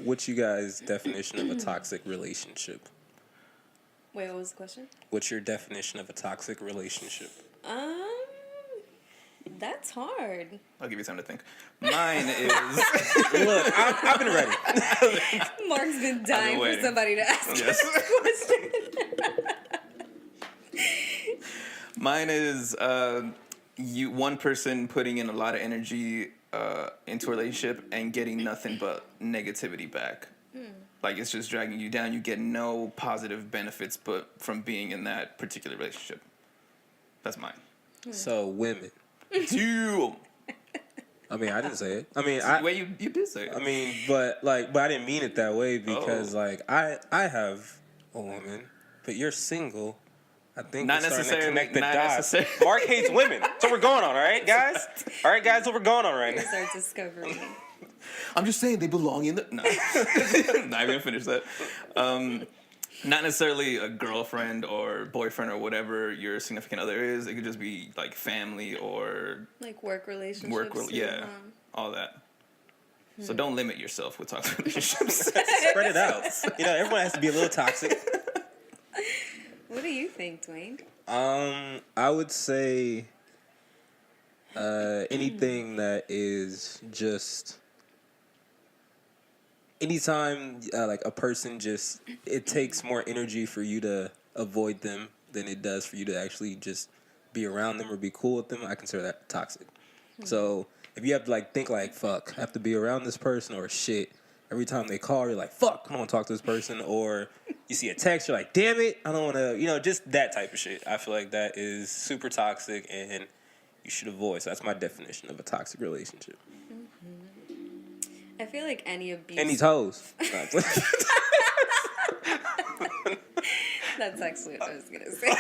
what's you guys' definition of a toxic relationship? Wait, what was the question? What's your definition of a toxic relationship? That's hard. I'll give you time to think. Mine is... Look, I've been ready. Mark's been dying for somebody to ask Yes. this question. Mine is one person putting in a lot of energy into a relationship and getting nothing but negativity back. Like, it's just dragging you down. You get no positive benefits but from being in that particular relationship. That's mine. So women. Two. I mean, I didn't say it. I mean, You did say it. I mean, but I didn't mean it that way because I have a woman, but you're single. I think Not we're starting to necessarily. connect the Not dots. necessarily. Mark hates women. That's what we're going on, all right, guys? All right, guys, what we're going on right now. Start discovering. I'm just saying they belong in the... No. Not even gonna finish that. Not necessarily a girlfriend or boyfriend or whatever your significant other is. It could just be like family or... Like work relationships. Yeah, all that. So don't limit yourself with toxic relationships. Spread it out. You know, everyone has to be a little toxic. What do you think, Dwayne? I would say anything that is just... Anytime, like, a person just... It takes more energy for you to avoid them than it does for you to actually just be around them or be cool with them. I consider that toxic. So, if you have to, like, think, like, fuck, I have to be around this person, or shit, every time they call, you're like, fuck, I don't want to talk to this person. Or you see a text, you're like, damn it, I don't want to... You know, just that type of shit. I feel like that is super toxic, and you should avoid. So, that's my definition of a toxic relationship. I feel like any abuse... Any toes. That's actually what I was going to say.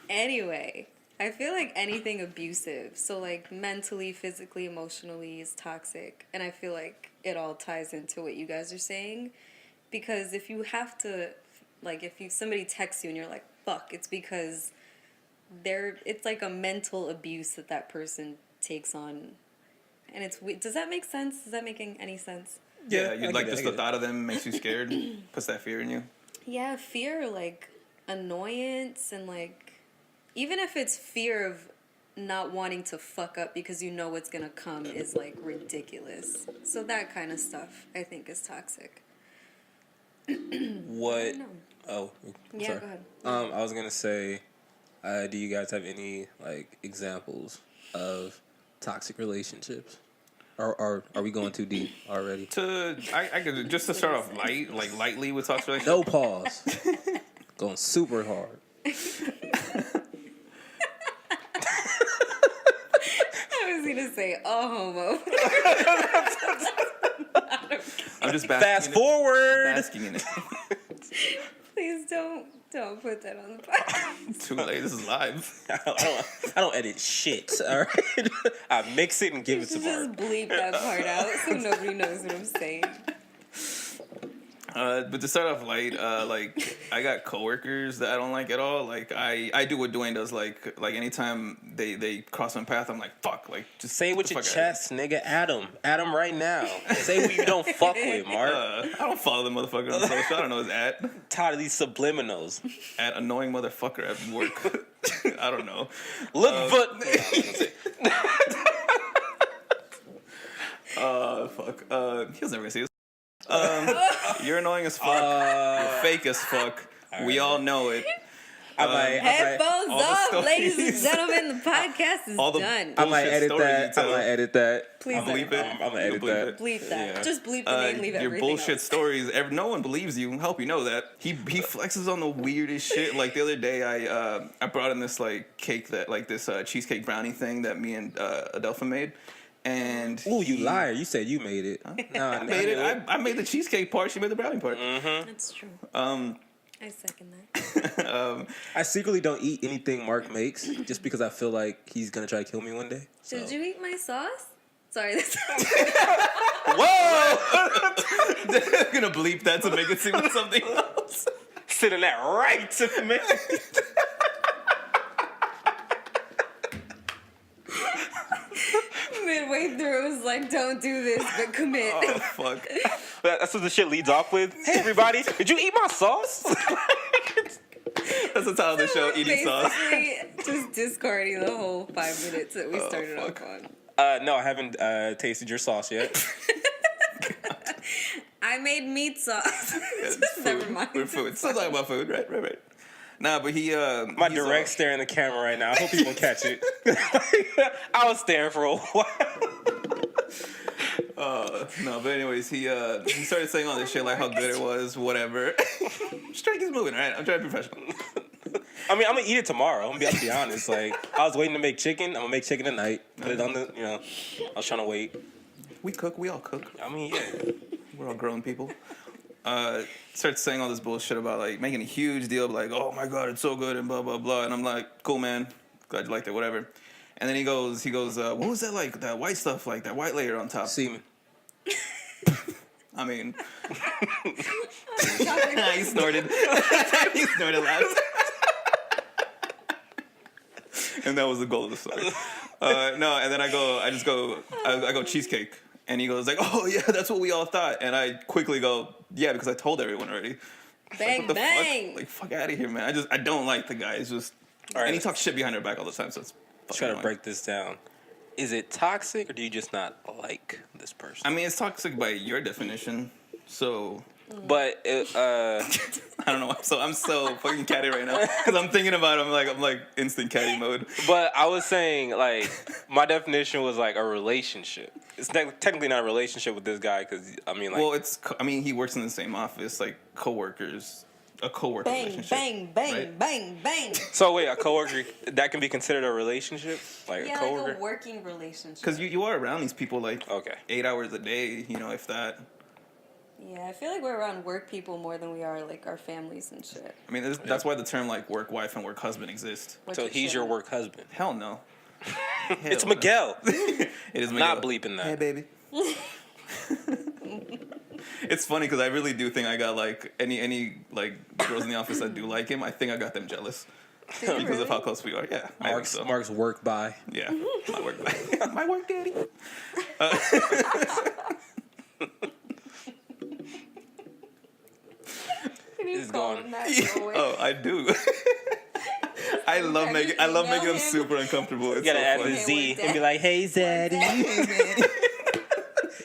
Anyway, I feel like anything abusive, so like mentally, physically, emotionally, is toxic. And I feel like it all ties into what you guys are saying. Because if you have to, like, somebody texts you and you're like, fuck, it's because it's like a mental abuse that person takes on. And does that make sense? Is that making any sense? Yeah, you like just the thought of them makes you scared, puts that fear in you. Yeah, fear, like annoyance, and like even if it's fear of not wanting to fuck up because you know what's gonna come is like ridiculous. So that kind of stuff I think is toxic. What? Oh, I'm yeah, sorry. go ahead. I was gonna say, do you guys have any like examples of toxic relationships? Or are we going too deep already? I could just to start off lightly with toxic relationships. No pause. Going super hard. I was gonna say homo. I'm just fast forward. Basking in it. Please don't put that on the podcast. Too late. This is live. I don't edit shit. All right, I mix it and give it to Mark. Just bleep that part out so nobody knows what I'm saying. But to start off light, like I got coworkers that I don't like at all. Like I do what Dwayne does. Like anytime they cross my path, I'm like fuck. Like just say it with your chest, nigga. Adam right now. Say who you don't fuck with, Mark. I don't follow the motherfucker on social. I don't know his at. Tired of these subliminals. At annoying motherfucker at work. I don't know. Look, fuck. He was never gonna see this. You're annoying as fuck. You're fake as fuck. Right. We all know it. Headphones off, ladies and gentlemen. The podcast is done. I might edit that. Please bleep it. I'm gonna edit that. Bleep that. Yeah. Just bleep the name. Leave your everything bullshit else. stories. No one believes you. Help you know that. He flexes on the weirdest shit. Like the other day, I brought in this like cake that like this cheesecake brownie thing that me and Adelfa made. And you liar! You said you made it. No, I made it. I made the cheesecake part. She made the brownie part. Mm-hmm. That's true. I second that. I secretly don't eat anything Mark makes just because I feel like he's gonna try to kill me one day. So. Did you eat my sauce? Sorry. Whoa! They're gonna bleep that to make it seem like something else. Sitting that right to me. Midway halfway through, it was like, don't do this, but commit. Oh fuck. That's what the shit leads off with. Hey everybody, did you eat my sauce? That's the title of the show, Eating Sauce. Basically, just discarding the whole 5 minutes that we started off on. No, I haven't tasted your sauce yet. I made meat sauce. Never mind. We're food. Still talking about food, right. Nah, but he My direct stare in the camera right now. I hope people catch it. I was staring for a while. No, but anyways, he started saying all this shit like how good it was, whatever. Strike is moving, right? I'm trying to be professional. I mean, I'm gonna eat it tomorrow. I'm gonna be honest. Like, I was waiting to make chicken. I'm gonna make chicken tonight. Put it on the, I was trying to wait. We cook. We all cook. I mean, yeah. We're all grown people. Starts saying all this bullshit about like making a huge deal, like, oh my god, it's so good and blah blah blah. And I'm like, cool, man. Glad you liked it, whatever. And then he goes, what was that like? That white stuff, like that white layer on top. Semen. I mean, he snorted. He snorted last. And that was the goal of the story. No, and then I go cheesecake. And he goes like, oh yeah, that's what we all thought. And I quickly go, yeah, because I told everyone already. Bang, like, what the bang. fuck? Like, fuck out of here, man. I don't like the guy. It's just, all right. And he talks shit behind her back all the time, so it's Try to break this down. Is it toxic, or do you just not like this person? I mean, it's toxic by your definition. So, but I don't know. So I'm so fucking catty right now because I'm thinking about him. I'm like instant catty mode. But I was saying, like, my definition was like a relationship. It's technically not a relationship with this guy because I mean, like, well, he works in the same office, like coworkers. A coworker bang, relationship. Bang, bang, right? bang, bang. So wait, a coworker that can be considered a relationship, like a coworker, like a working relationship. Because you are around these people like 8 hours a day, if that. Yeah, I feel like we're around work people more than we are like our families and shit. I mean, that's why the term like work wife and work husband exists. So he's your work husband? Hell no. It's Miguel. It is Miguel. Not bleeping that. Hey, baby. It's funny because I really do think I got like any like girls in the office that do like him. I think I got them jealous because of how close we are. Yeah, Mark's work by. Yeah, my work by. My work daddy. It's gone. Oh, I do. I love making them super uncomfortable. It's you gotta add funny. the Z and be like, "Hey, Zaddy."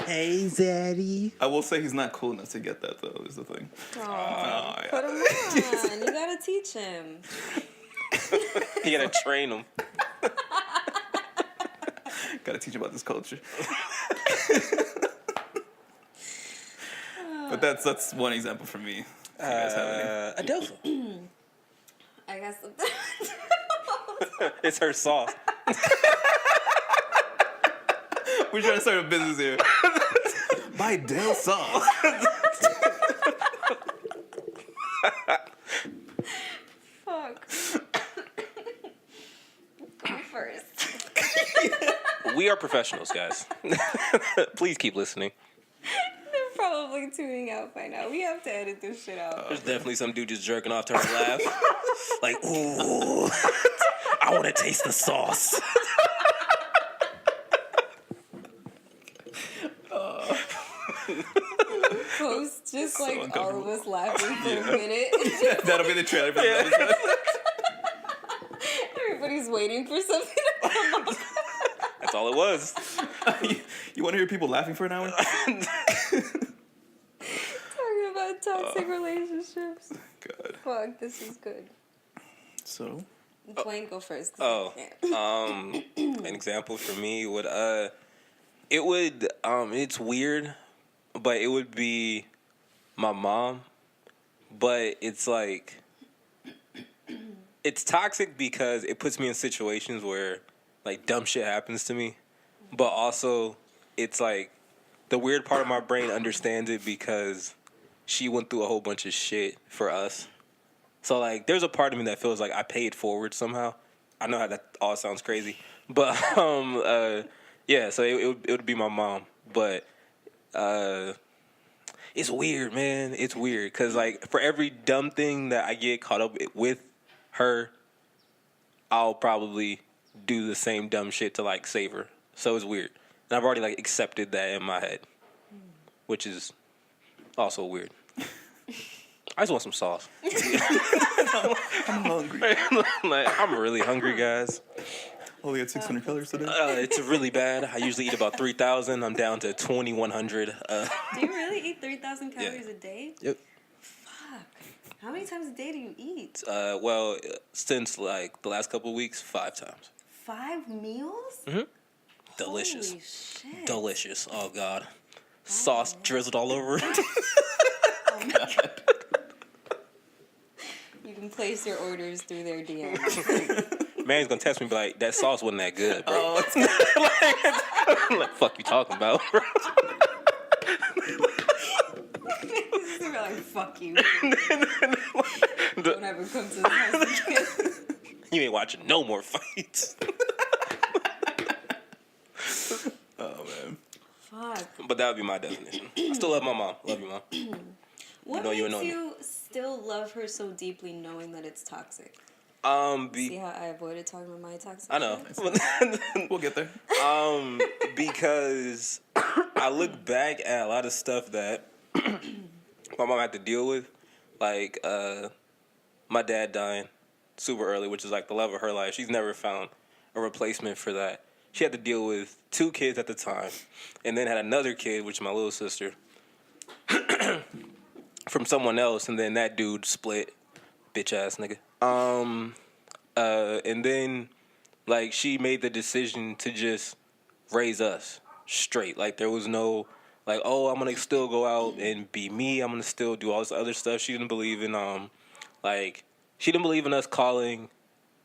Hey, Zaddy. I will say he's not cool enough to get that though. Is the thing. Put him on. You gotta teach him. You gotta train him. Gotta teach him about this culture. But that's one example for me. If you guys have any. Adelfa. I got something. It's her sauce. We're trying to start a business here. Buy Dell sauce. Fuck. Go first. We are professionals, guys. Please keep listening. They're probably tuning out by now. We have to edit this shit out. There's definitely some dude just jerking off to her laugh. Like, ooh, I want to taste the sauce. Post just like all of us laughing for a minute. That'll be the trailer for this episode. Everybody's waiting for something to come up. That's all it was. You want to hear people laughing for an hour? Talking about toxic relationships. God. Fuck, this is good. So? Dwayne, go first. An example for me would it's weird, but it would be my mom. But it's like it's toxic because it puts me in situations where like dumb shit happens to me. But also it's like the weird part of my brain understands it because she went through a whole bunch of shit for us. So like there's a part of me that feels like I paid forward somehow. I know how that all sounds crazy. But yeah, so it would be my mom. But it's weird, man. It's weird cuz like for every dumb thing that I get caught up with her, I'll probably do the same dumb shit to like save her. So it's weird. And I've already like accepted that in my head, which is also weird. I just want some sauce. I'm hungry. Like, I'm really hungry, guys. Only had 600 calories today. It's really bad. I usually eat about 3,000. I'm down to 2,100. Do you really eat 3,000 calories a day? Yep. Fuck. How many times a day do you eat? Well, since like the last couple of weeks, 5 times. 5 meals? Mm-hmm. Delicious. Holy shit. Delicious. Oh God. Sauce drizzled all over. Oh my God. You can place your orders through their DMs. Man's gonna text me and be like, that sauce wasn't that good, bro. Oh, Like, fuck you talking about, bro? They're like, fuck you. Don't ever come to the house again. You ain't watching no more fights. oh man. Fuck. But that would be my definition. I still love my mom. Love you, mom. What know you makes know you still love her so deeply knowing that it's toxic? See how I avoided talking about my toxic I know. We'll get there. Because I look back at a lot of stuff that my mom had to deal with. Like, my dad dying super early, which is like the love of her life. She's never found a replacement for that. She had to deal with 2 kids at the time, and then had another kid, which is my little sister, from someone else, and then that dude split, bitch ass nigga. And then like she made the decision to just raise us straight. Like there was no like, oh, I'm gonna still go out and be me. I'm gonna still do all this other stuff. She didn't believe in like she didn't believe in us calling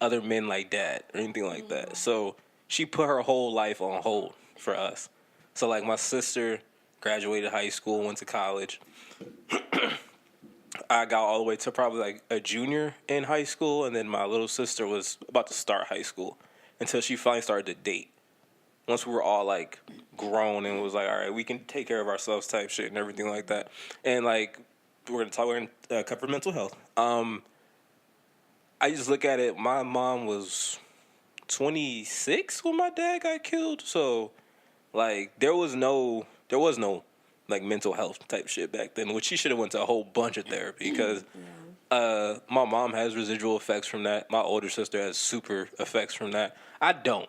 other men like dad or anything like that. So she put her whole life on hold for us. So like my sister graduated high school, went to college. I got all the way to probably like a junior in high school, and then my little sister was about to start high school until she finally started to date. Once we were all like grown and was like, all right, we can take care of ourselves type shit and everything like that. And like we're gonna cover mental health. I just look at it. My mom was 26 when my dad got killed, so like there was no like mental health type shit back then, which she should have went to a whole bunch of therapy because my mom has residual effects from that. My older sister has super effects from that. I don't,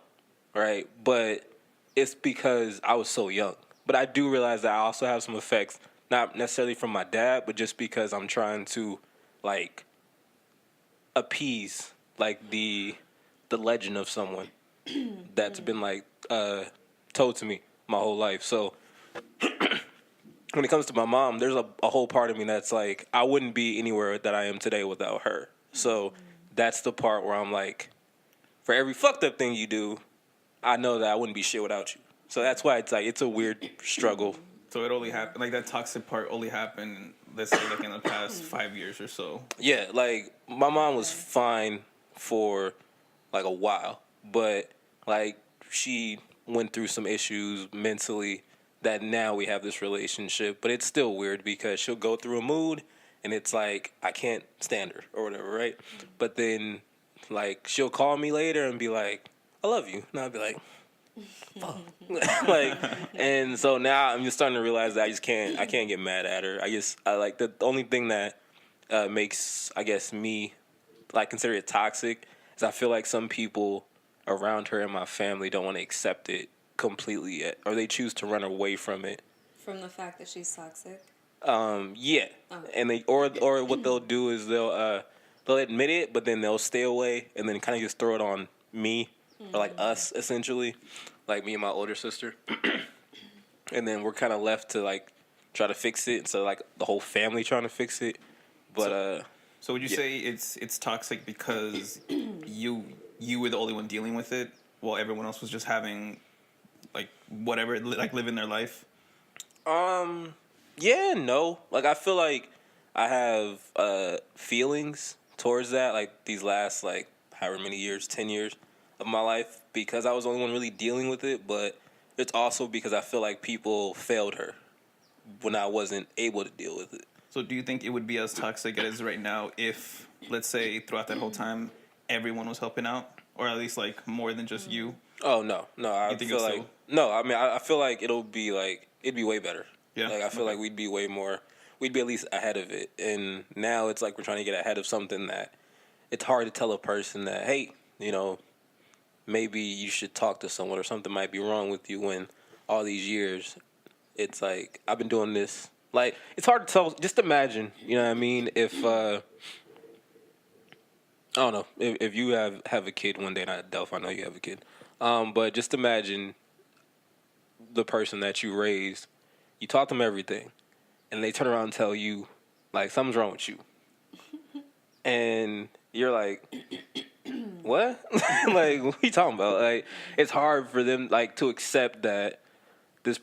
right? But it's because I was so young. But I do realize that I also have some effects, not necessarily from my dad, but just because I'm trying to like appease like the legend of someone that's been like told to me my whole life. So when it comes to my mom, there's a whole part of me that's like, I wouldn't be anywhere that I am today without her. So that's the part where I'm like, for every fucked up thing you do, I know that I wouldn't be shit without you. So that's why it's like, it's a weird struggle. So it only happened, like that toxic part only happened, let's say, like in the past 5 years or so. Yeah, like my mom was fine for like a while, but like she went through some issues mentally that now we have this relationship, but it's still weird because she'll go through a mood and it's like I can't stand her or whatever, right? But then like she'll call me later and be like, I love you. And I'll be like, fuck. Like, and so now I'm just starting to realize that I can't get mad at her. I like the only thing that makes, I guess, me like consider it toxic is I feel like some people around her and my family don't want to accept it completely yet, or they choose to run away from it. From the fact that she's toxic? Yeah. Oh. And they or what they'll do is they'll admit it, but then they'll stay away and then kind of just throw it on me or like us essentially, like me and my older sister. And then we're kind of left to like try to fix it, so like the whole family trying to fix it. But so would you say it's toxic because you were the only one dealing with it while everyone else was just having like whatever, like living their life? Yeah, no. Like I feel like I have feelings towards that, like these last like however many years, 10 years of my life, because I was the only one really dealing with it, but it's also because I feel like people failed her when I wasn't able to deal with it. So do you think it would be as toxic as it is right now if, let's say, throughout that whole time, everyone was helping out? Or at least, like, more than just you? Oh, no. I you think feel it's like still... No, I mean, I feel like it'd be way better. Yeah. Like, I feel like we'd be at least ahead of it. And now it's like we're trying to get ahead of something that it's hard to tell a person that, hey, maybe you should talk to someone or something might be wrong with you when all these years, it's like, I've been doing this. Like, it's hard to tell. Just imagine, you know what I mean? If, I don't know, if you have a kid one day, not Adelfa, I know you have a kid. But just imagine the person that you raised, you taught them everything, and they turn around and tell you, like, something's wrong with you. And you're like, what? Like, what are you talking about? Like, it's hard for them, like, to accept that this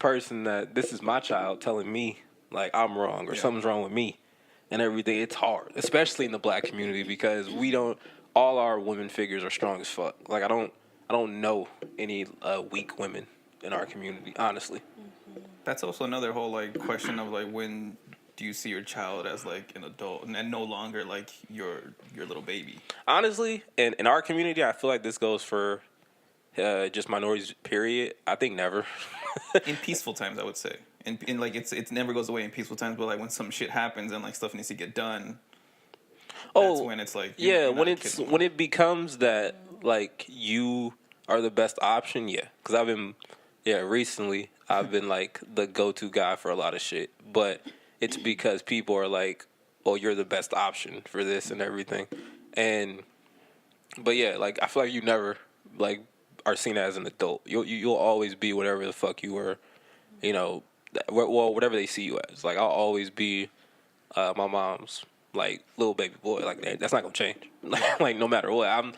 is my child telling me, like, I'm wrong or something's wrong with me and everything. It's hard, especially in the black community, because all our women figures are strong as fuck. Like, I don't know any weak women in our community, honestly. That's also another whole like question of like, when do you see your child as like an adult and no longer like your little baby? Honestly, in our community, I feel like this goes for just minorities. Period. I think never. In peaceful times, I would say. In like it never goes away in peaceful times, but like when some shit happens and like stuff needs to get done. That's when it's like when it becomes that like you are the best option. Yeah, because recently I've been like the go-to guy for a lot of shit, but it's because people are like, oh, you're the best option for this and everything. But yeah, like I feel like you never like are seen as an adult. You'll always be whatever the fuck you were, whatever they see you as. Like I'll always be my mom's like little baby boy. Like that's not gonna change. Like no matter what. I'm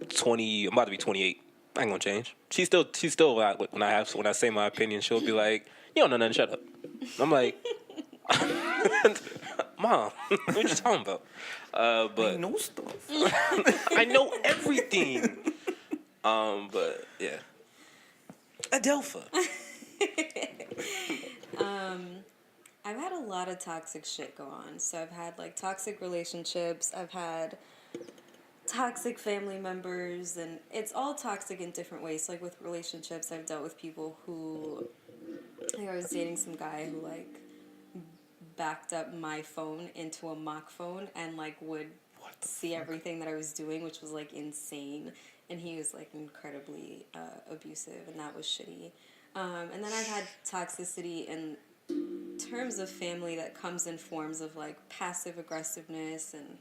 20. I'm about to be 28. I ain't gonna change. She's still when I say my opinion, she'll be like, you don't know nothing. Shut up. I'm like, Mom, what you talking about? But I know stuff. I know everything. But yeah, Adelfa. I've had a lot of toxic shit go on. So I've had like toxic relationships. I've had toxic family members, and it's all toxic in different ways. So, like with relationships, I've dealt with people who, I was dating some guy who like backed up my phone into a mock phone and like would see everything that I was doing, which was like insane. And he was like incredibly abusive, and that was shitty. And then I've had toxicity in terms of family that comes in forms of like passive aggressiveness and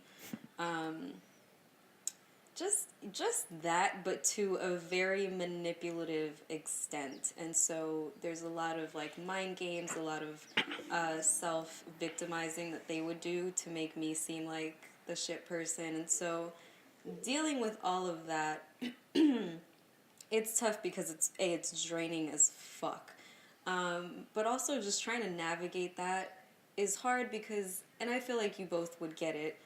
just that, but to a very manipulative extent. And so there's a lot of like mind games, a lot of self-victimizing that they would do to make me seem like the shit person. And so dealing with all of that, it's tough because it's draining as fuck. But also just trying to navigate that is hard because, and I feel like you both would get it,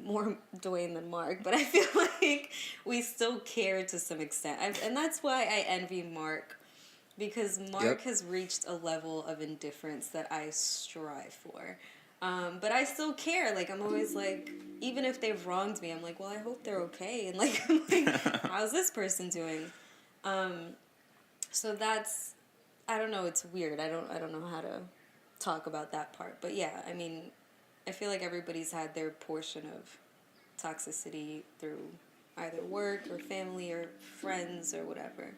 more Dwayne than Mark, but I feel like we still care to some extent. And that's why I envy Mark, because Mark has reached a level of indifference that I strive for. But I still care. Like, I'm always like, even if they've wronged me, I'm like, well, I hope they're okay. And like, I'm like, how's this person doing? So that's, I don't know, it's weird. I don't know how to talk about that part. But yeah, I mean, I feel like everybody's had their portion of toxicity through either work or family or friends or whatever.